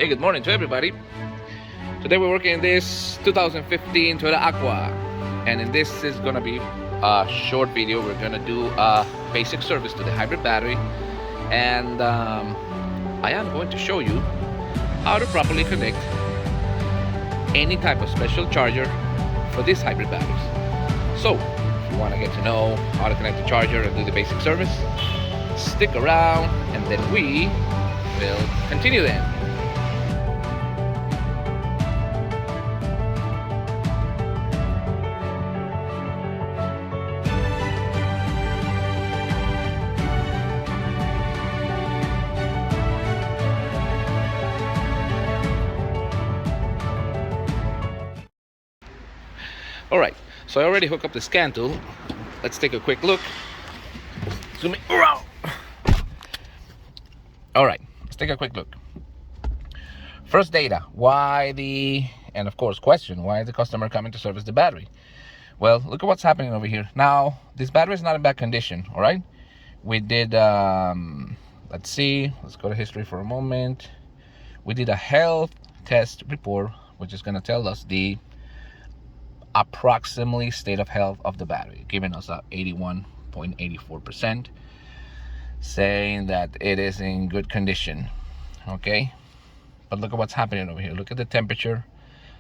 Hey, good morning to everybody. Today we're working in this 2015 Toyota Aqua, and in this is gonna be a short video. We're gonna do a basic service to the hybrid battery, and I am going to show you how to properly connect any type of special charger for these hybrid batteries. So if you want to get to know how to connect the charger and do the basic service, stick around and then we will continue then. Alright, so I already hooked up the scan tool. Let's take a quick look. Zoom in. Alright, let's take a quick look. First data, and of course question, why is the customer coming to service the battery? Well, look at what's happening over here. Now, this battery is not in bad condition, alright? We did, let's go to history for a moment. We did a health test report, which is gonna tell us the approximately state of health of the battery, giving us a 81.84%, saying that it is in good condition. Okay, but look at what's happening over here. Look at the temperature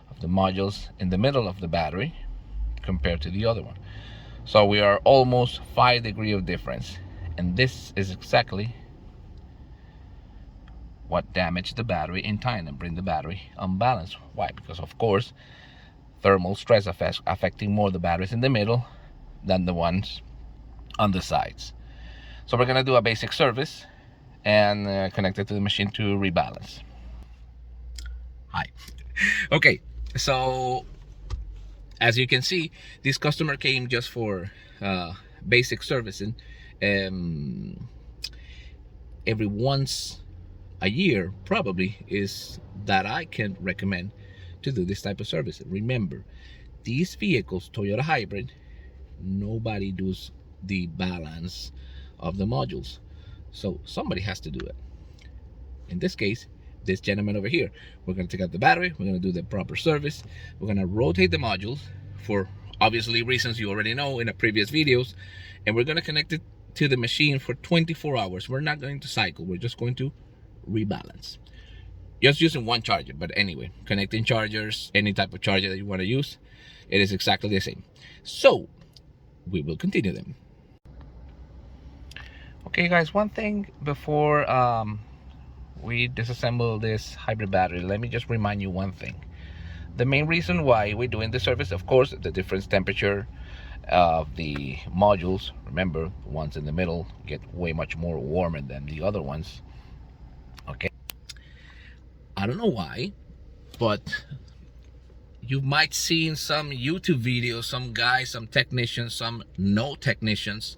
of the modules in the middle of the battery compared to the other one. So we are almost 5 degrees of difference, and this is exactly what damaged the battery in time and bring the battery unbalanced. Why? Because of course thermal stress affecting more the batteries in the middle than the ones on the sides. So we're gonna do a basic service and connect it to the machine to rebalance. Hi. Okay, so as you can see, this customer came just for basic servicing. Every once a year probably is that I can recommend to do this type of service. Remember, these vehicles, Toyota hybrid, nobody does the balance of the modules, so somebody has to do it. In this case, this gentleman over here. We're going to take out the battery, we're going to do the proper service, we're going to rotate the modules for obviously reasons you already know in the previous videos, and we're going to connect it to the machine for 24 hours. We're not going to cycle, we're just going to rebalance. Just using one charger, but anyway, connecting chargers, any type of charger that you want to use, it is exactly the same. So we will continue them. Okay guys, one thing before we disassemble this hybrid battery, let me just remind you one thing. The main reason why we're doing this service, of course, the different temperature of the modules. Remember, the ones in the middle get way much more warmer than the other ones. Okay, I don't know why, but you might see in some YouTube videos, some guys, some technicians, some no technicians,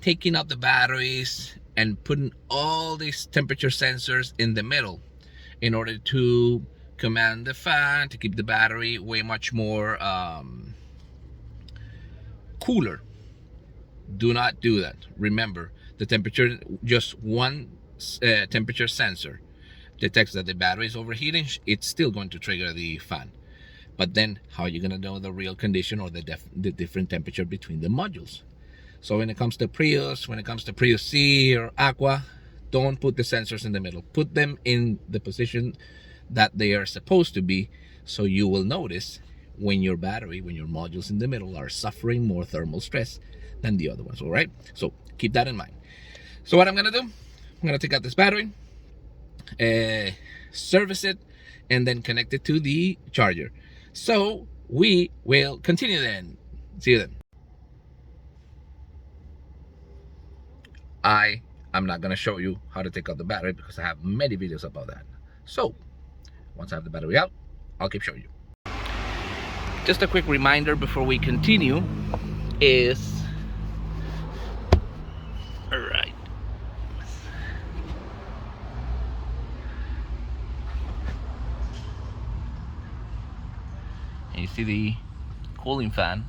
taking out the batteries and putting all these temperature sensors in the middle in order to command the fan, to keep the battery way much more cooler. Do not do that. Remember, the temperature, just one temperature sensor detects that the battery is overheating, it's still going to trigger the fan. But then how are you going to know the real condition or the different temperature between the modules? So when it comes to Prius, when it comes to Prius C or Aqua, don't put the sensors in the middle. Put them in the position that they are supposed to be, so you will notice when your battery, when your modules in the middle are suffering more thermal stress than the other ones. All right, so keep that in mind. So what I'm going to do, I'm going to take out this battery, service it, and then connect it to the charger. So we will continue then. See you then. I'm not going to show you how to take out the battery because I have many videos about that. So once I have the battery out, I'll keep showing you. Just a quick reminder before we continue is, all right, and you see the cooling fan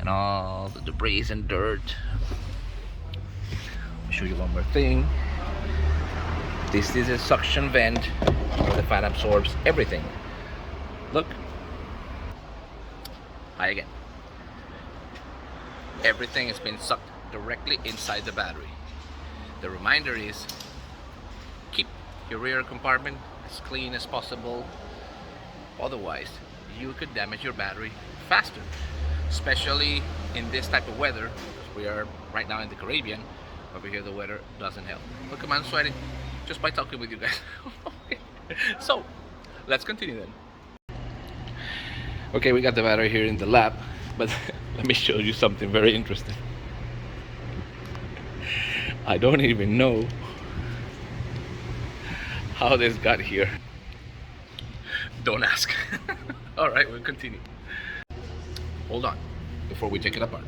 and all the debris and dirt. I'll show you one more thing. This is a suction vent where the fan absorbs everything. Look. Hi again. Everything has been sucked directly inside the battery. The reminder is keep your rear compartment as clean as possible. Otherwise, you could damage your battery faster, especially in this type of weather. We are right now in the Caribbean. Over here the weather doesn't help. Look, I'm sweating just by talking with you guys. Okay. So let's continue then. Okay, we got the battery here in the lab, but let me show you something very interesting. I don't even know how this got here. Don't ask. All right, we'll continue. Hold on before we take it apart.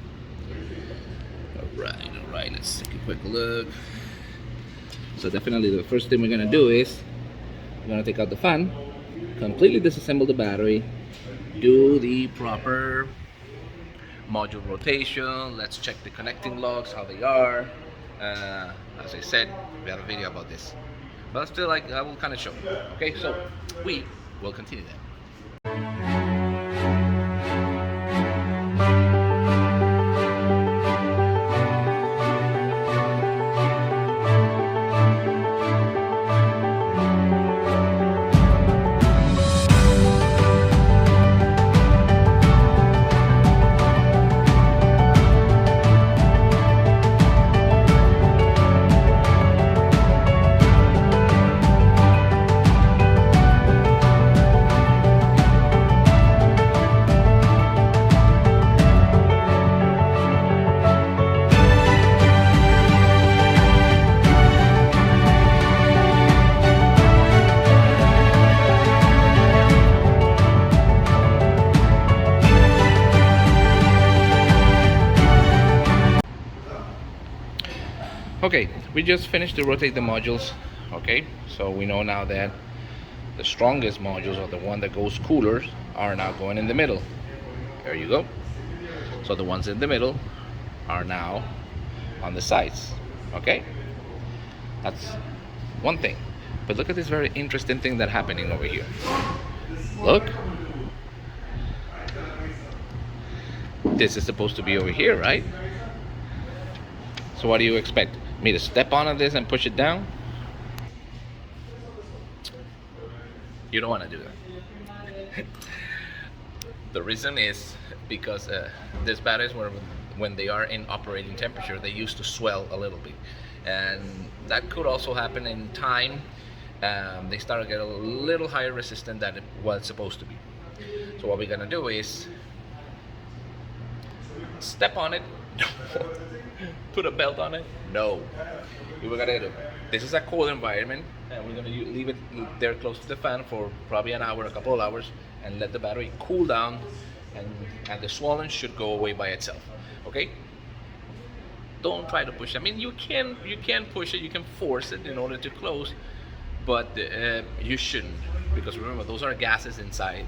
All right, let's take a quick look. So definitely the first thing we're gonna do is we're gonna take out the fan, completely disassemble the battery, do the proper module rotation. Let's check the connecting logs, how they are. As I said, we have a video about this, but still, I will kind of show. Okay, so we will continue then. Okay, we just finished to rotate the modules. Okay, so we know now that the strongest modules, or the one that goes cooler, are now going in the middle. There you go. So the ones in the middle are now on the sides. Okay, that's one thing. But look at this very interesting thing that's happening over here. Look, this is supposed to be over here, right? So what do you expect? Me to step on this and push it down? You don't want to do that. The reason is because these batteries, when they are in operating temperature, they used to swell a little bit, and that could also happen in time. They start to get a little higher resistance than it was supposed to be. So what we're gonna do is step on it. Put a belt on it? No. We're gonna do. This is a cold environment, and we're gonna leave it there close to the fan for probably an hour, a couple of hours, and let the battery cool down, and the swelling should go away by itself. Okay? Don't try to push it. I mean, you can push it, you can force it in order to close, but you shouldn't, because remember, those are gases inside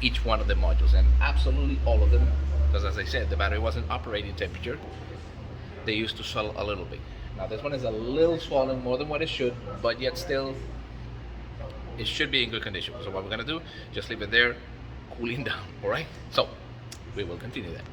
each one of the modules, and absolutely all of them. Because as I said, the battery wasn't operating temperature. They used to swell a little bit. Now this one is a little swollen, more than what it should, but yet still, it should be in good condition. So what we're gonna do, just leave it there, cooling down, all right? So, we will continue that.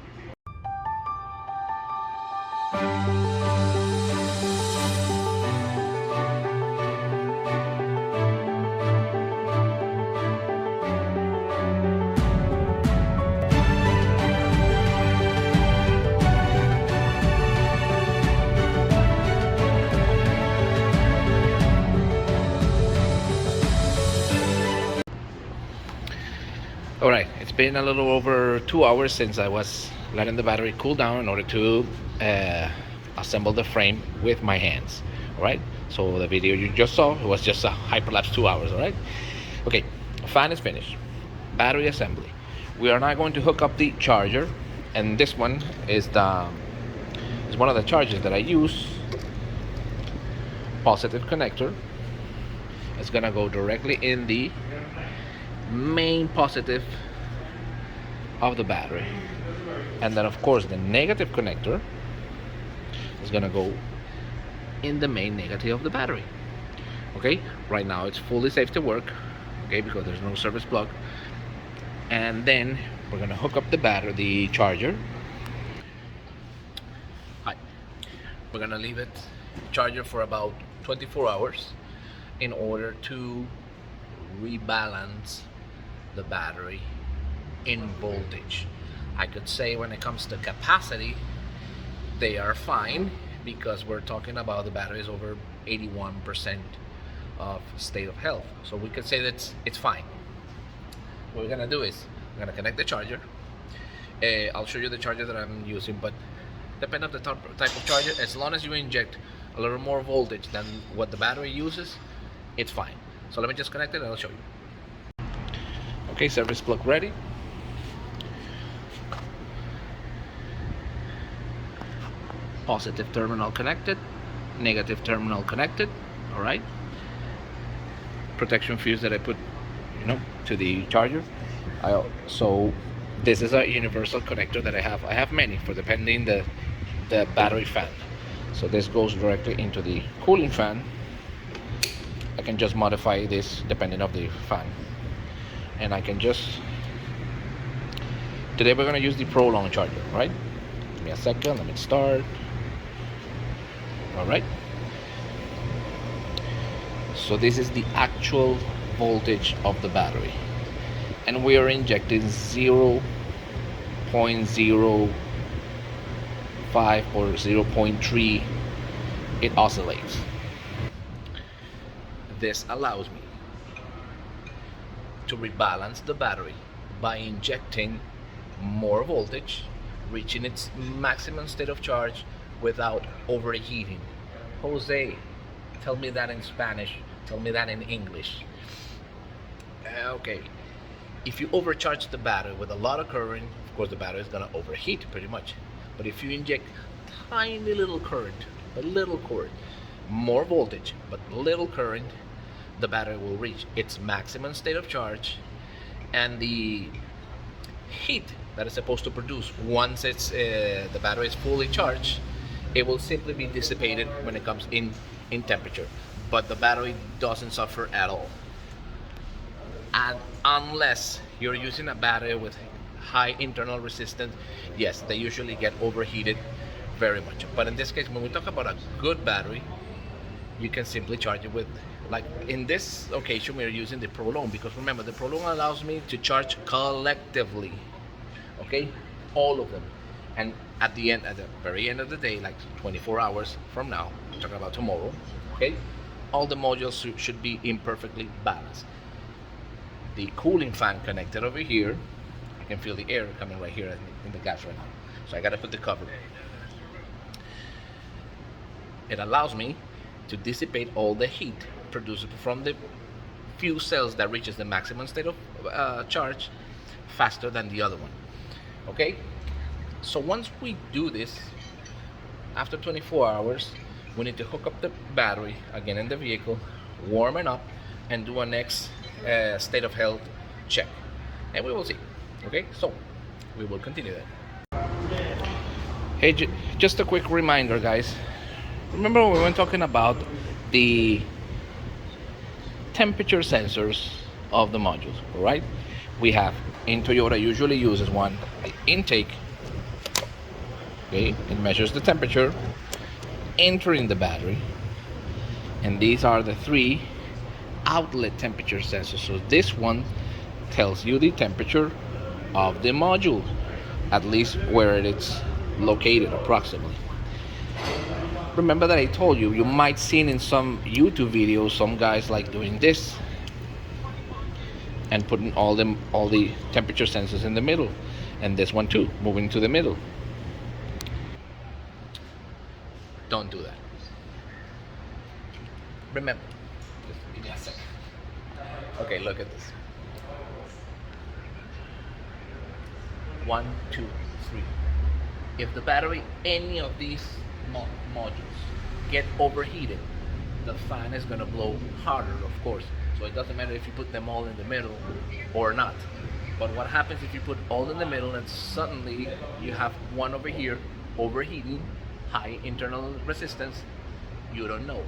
Alright, it's been a little over 2 hours since I was letting the battery cool down in order to assemble the frame with my hands. Alright, so the video you just saw, it was just a hyperlapse 2 hours. Alright, okay, fan is finished. Battery assembly. We are now going to hook up the charger, and this one is one of the chargers that I use. Positive connector. It's gonna go directly in the main positive of the battery, and then of course the negative connector is gonna go in the main negative of the battery. Okay, right now it's fully safe to work, okay, because there's no service plug. And then we're gonna hook up the battery, the charger. Hi. We're gonna leave it charger for about 24 hours in order to rebalance the battery in voltage. I could say when it comes to capacity, they are fine, because we're talking about the battery is over 81% of state of health. So we could say that it's fine. What we're gonna do is we're gonna connect the charger. I'll show you the charger that I'm using, but depending on the type of charger, as long as you inject a little more voltage than what the battery uses, it's fine. So let me just connect it and I'll show you. Okay, service plug ready. Positive terminal connected, negative terminal connected. All right. Protection fuse that I put, to the charger. So this is a universal connector that I have. I have many for depending the battery fan. So this goes directly into the cooling fan. I can just modify this depending of the fan, and I can just. Today we're gonna use the Prolong charger, right? Give me a second. Let me start. All right. So this is the actual voltage of the battery, and we are injecting 0.05 or 0.3. It oscillates. This allows me to rebalance the battery by injecting more voltage, reaching its maximum state of charge without overheating. Jose, tell me that in Spanish. Tell me that in English. Okay. If you overcharge the battery with a lot of current, of course the battery is gonna overheat pretty much. But if you inject tiny little current, more voltage, but little current, the battery will reach its maximum state of charge, and the heat that is supposed to produce once the battery is fully charged, it will simply be dissipated when it comes in temperature, but the battery doesn't suffer at all. And unless you're using a battery with high internal resistance, yes, they usually get overheated very much. But in this case, when we talk about a good battery, you can simply charge it with, like in this occasion, we're using the Prolong, because remember, the Prolong allows me to charge collectively, okay, all of them. And at the very end of the day, like 24 hours from now, we're talking about tomorrow, okay, all the modules should be imperfectly balanced. The cooling fan connected over here, I can feel the air coming right here in the gas right now, so I gotta put the cover. It allows me to dissipate all the heat produced from the few cells that reaches the maximum state of charge faster than the other one. Okay, so once we do this, after 24 hours, we need to hook up the battery again in the vehicle, warm it up, and do a next state of health check, and we will see. Okay, so we will continue that. Hey, just a quick reminder, guys. Remember when we were talking about the temperature sensors of the modules, right? We have, in Toyota usually uses one, the intake. Okay, it measures the temperature entering the battery, and these are the 3 outlet temperature sensors. So this one tells you the temperature of the module, at least where it's located approximately. Remember that I told you, you might seen in some YouTube videos some guys like doing this and putting all the temperature sensors in the middle, and this one too, moving to the middle. Don't do that. Remember, just give me a second. Okay, look at this. 1, 2, 3. If the battery, any of these modules get overheated, the fan is going to blow harder, of course. So it doesn't matter if you put them all in the middle or not. But what happens if you put all in the middle and suddenly you have one over here overheating, high internal resistance? You don't know.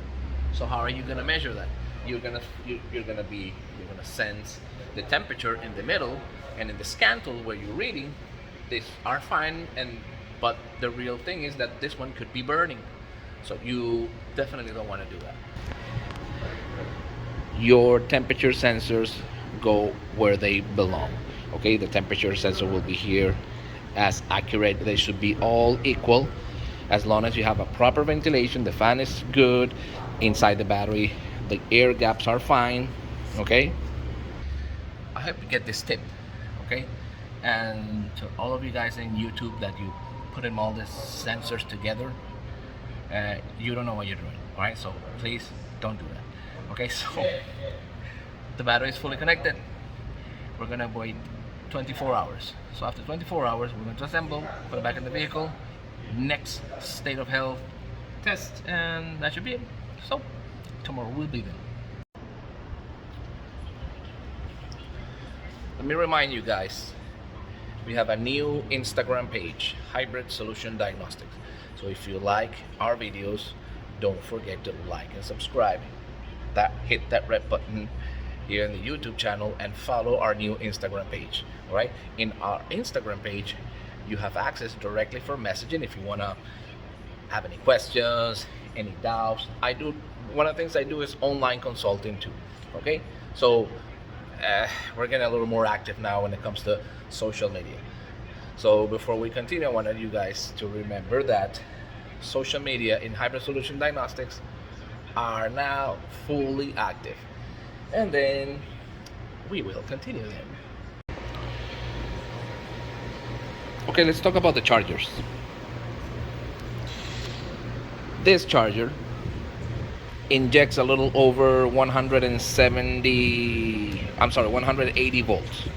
So how are you going to measure that? you're gonna sense the temperature in the middle, and in the scan tool where you're reading, these are fine, but the real thing is that this one could be burning, so you definitely don't want to do that. Your temperature sensors go where they belong. Okay, the temperature sensor will be here, as accurate. They should be all equal, as long as you have a proper ventilation, the fan is good inside the battery, the air gaps are fine. Okay, I hope you get this tip. Okay, and to all of you guys in YouTube that you put in all these sensors together, you don't know what you're doing. All right, so please don't do that. Okay, so the battery is fully connected. We're gonna wait 24 hours. So after 24 hours, we're going to assemble, put it back in the vehicle, next state of health test, and that should be it. So tomorrow we'll be there. Let me remind you guys, we have a new Instagram page, Hybrid Solution Diagnostics. So if you like our videos, don't forget to like and subscribe. Hit that red button here in the YouTube channel and follow our new Instagram page. All right, in our Instagram page, you have access directly for messaging if you want to have any questions, any doubts. One of the things I do is online consulting too. Okay, so we're getting a little more active now when it comes to social media. So before we continue, I wanted you guys to remember that social media in Hybrid Solution Diagnostics are now fully active, and then we will continue them. Okay, let's talk about the chargers. This charger injects a little over 180 volts,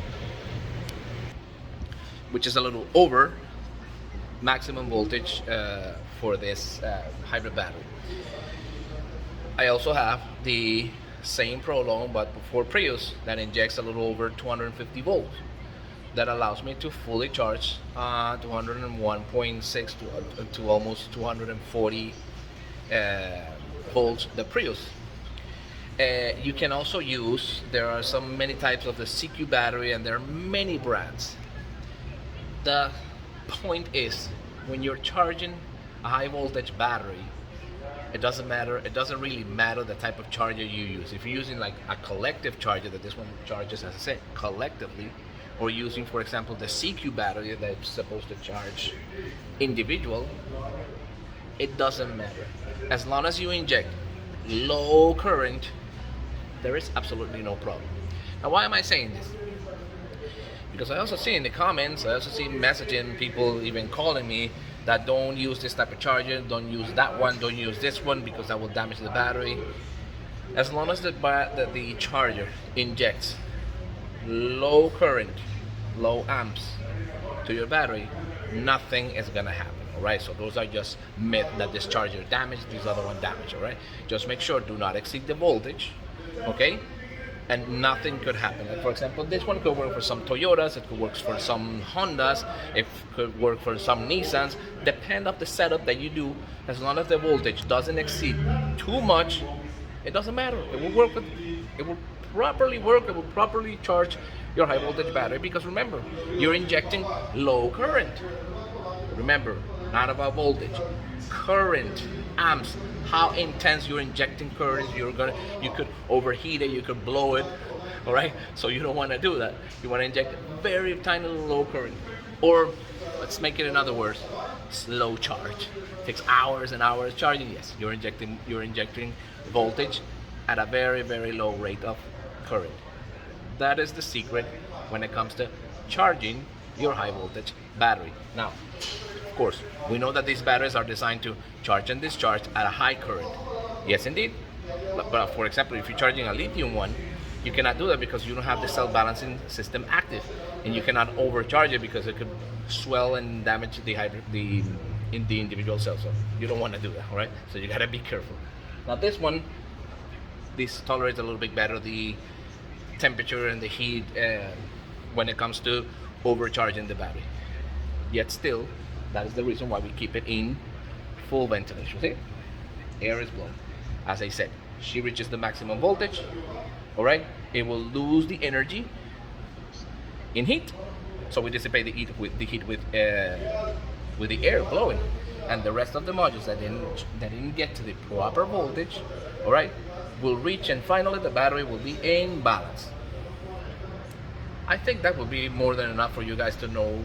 which is a little over maximum voltage for this hybrid battery. I also have the same Prolong, but for Prius, that injects a little over 250 volts. That allows me to fully charge 201.6 to almost 240 volts the Prius. You can also use, there are many types of the CQ battery, and there are many brands. The point is, when you're charging a high voltage battery, it doesn't really matter the type of charger you use. If you're using like a collective charger that this one charges, as I said, collectively, or using, for example, the CQ battery that's supposed to charge individual, it doesn't matter. As long as you inject low current, there is absolutely no problem. Now, why am I saying this? Because I also see in the comments, I also see messaging, people even calling me that don't use this type of charger, don't use that one, don't use this one because that will damage the battery. As long as the charger injects low current, low amps to your battery, nothing is gonna happen. All right, so those are just myth that this charger damaged, this other one damaged. All right, just make sure do not exceed the voltage, okay, and nothing could happen. Like, for example, this one could work for some Toyotas, it could work for some Hondas, it could work for some Nissans. Depend on the setup that you do. As long as the voltage doesn't exceed too much, it doesn't matter. It will work. It will properly work. It will properly charge your high voltage battery, because remember, you're injecting low current. Remember, not about voltage, current, amps, how intense you're injecting current. You could overheat it, you could blow it. All right, so you don't want to do that. You want to inject very tiny low current, or let's make it in other words, slow charge. It takes hours and hours charging. Yes, you're injecting voltage at a very, very low rate of current. That is the secret when it comes to charging your high voltage battery. Now, of course, we know that these batteries are designed to charge and discharge at a high current. Yes, indeed. But for example, if you're charging a lithium one, you cannot do that because you don't have the cell balancing system active, and you cannot overcharge it because it could swell and damage the individual cells. So you don't want to do that, all right? So you gotta be careful. Now this tolerates a little bit better the temperature and the heat when it comes to overcharging the battery. Yet still, that is the reason why we keep it in full ventilation. See? Air is blown. As I said, she reaches the maximum voltage, all right, it will lose the energy in heat. So we dissipate the heat with the air blowing, and the rest of the modules that didn't get to the proper voltage, all right, will reach, and finally the battery will be in balance. I think that would be more than enough for you guys to know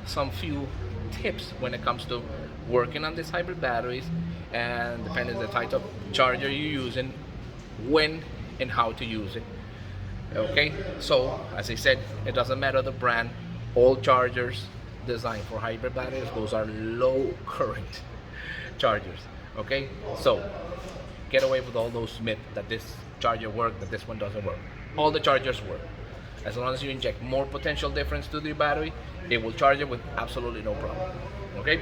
some few tips when it comes to working on these hybrid batteries, and depending on the type of charger you're using, when and how to use it. Okay, so as I said, it doesn't matter the brand. All chargers designed for hybrid batteries, those are low current chargers. Okay, so get away with all those myths that this charger works, that this one doesn't work. All the chargers work. As long as you inject more potential difference to the battery, it will charge it with absolutely no problem. Okay,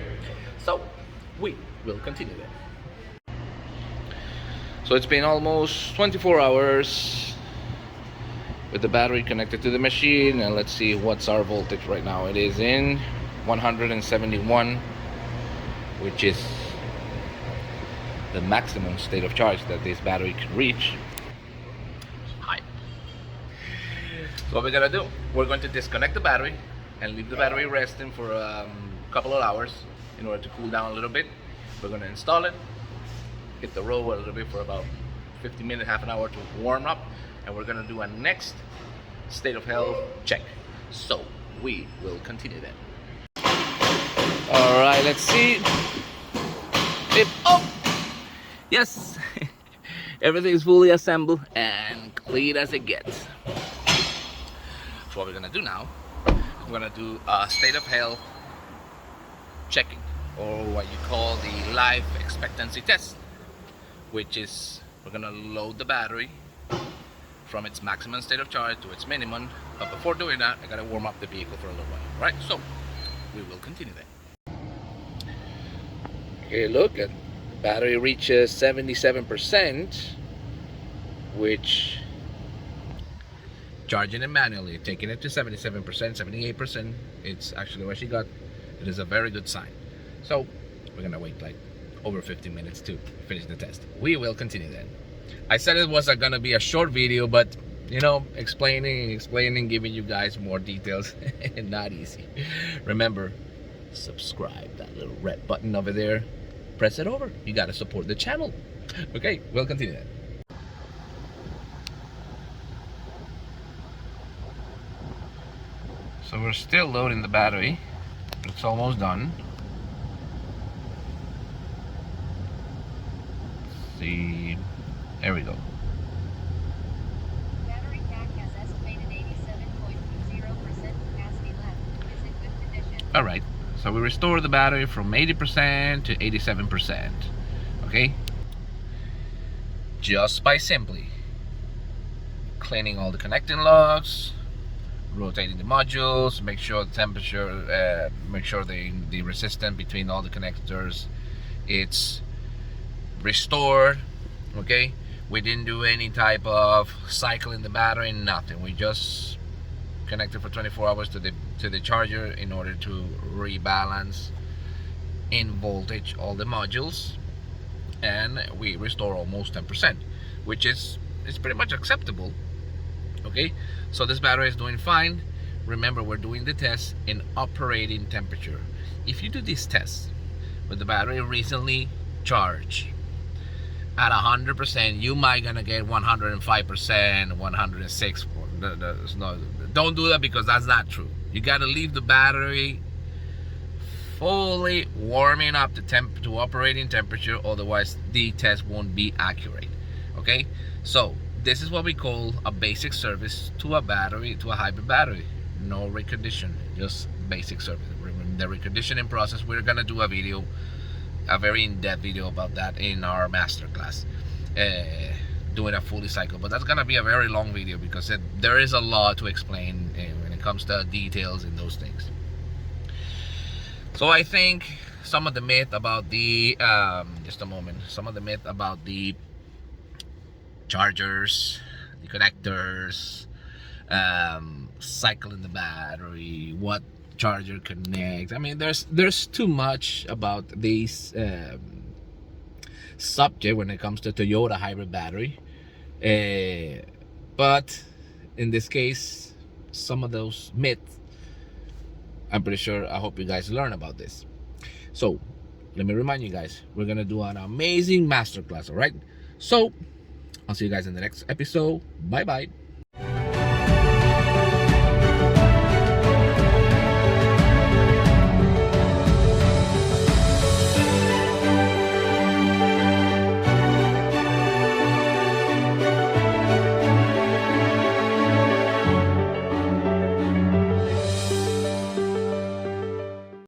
so we will continue then. So it's been almost 24 hours with the battery connected to the machine, and let's see what's our voltage right now. It is in 171, which is the maximum state of charge that this battery can reach. High. So what we're gonna do, we're going to disconnect the battery and leave the battery resting for a couple of hours in order to cool down a little bit. We're gonna install it, hit the road a little bit for about 50 minutes, half an hour to warm up, and we're gonna do a next state of health check. So we will continue then. All right, let's see if, oh, yes, everything is fully assembled and clean as it gets. So what we're gonna do now, we're gonna do a state of health checking, or what you call the life expectancy test, which is we're gonna load the battery from its maximum state of charge to its minimum. But before doing that, I gotta warm up the vehicle for a little while, right? So we will continue then. Okay, look at the battery reaches 77%, which charging it manually, taking it to 77%, 78%, it's actually what she got. It is a very good sign. So we're gonna wait like over 15 minutes to finish the test. We will continue then. I said it was gonna be a short video, but you know, explaining, giving you guys more details, not easy. Remember, subscribe, that little red button over there, press it over. You gotta support the channel. Okay, we'll continue then. So we're still loading the battery. It's almost done. Let's see, there we go. Battery pack has estimated 87.20% capacity left. Is in good condition. All right, so we restore the battery from 80% to 87%. Okay, just by simply cleaning all the connecting lugs, rotating the modules, make sure the temperature, make sure the resistance between all the connectors it's restored. Okay, we didn't do any type of cycling the battery, nothing. We just connected for 24 hours to the charger in order to rebalance in voltage all the modules, and we restore almost 10%, which is pretty much acceptable. Okay, so this battery is doing fine. Remember, we're doing the test in operating temperature. If you do this test with the battery recently charged at 100%, you might gonna get 105%, 106. No, don't do that, because that's not true. You gotta leave the battery fully warming up to operating temperature, otherwise the test won't be accurate. Okay, so this is what we call a basic service to a battery, to a hybrid battery. No recondition, just basic service. The reconditioning process, we're gonna do a video, a very in-depth video about that in our masterclass, doing a fully cycle. But that's gonna be a very long video, because there is a lot to explain when it comes to details and those things. So I think some of the myth about the some of the myth about the chargers, the connectors, cycling the battery, what charger connects. I mean, there's too much about these subject when it comes to Toyota hybrid battery. But in this case, some of those myths, I'm pretty sure, I hope you guys learn about this. So let me remind you guys, we're gonna do an amazing masterclass, all right? So I'll see you guys in the next episode. Bye bye.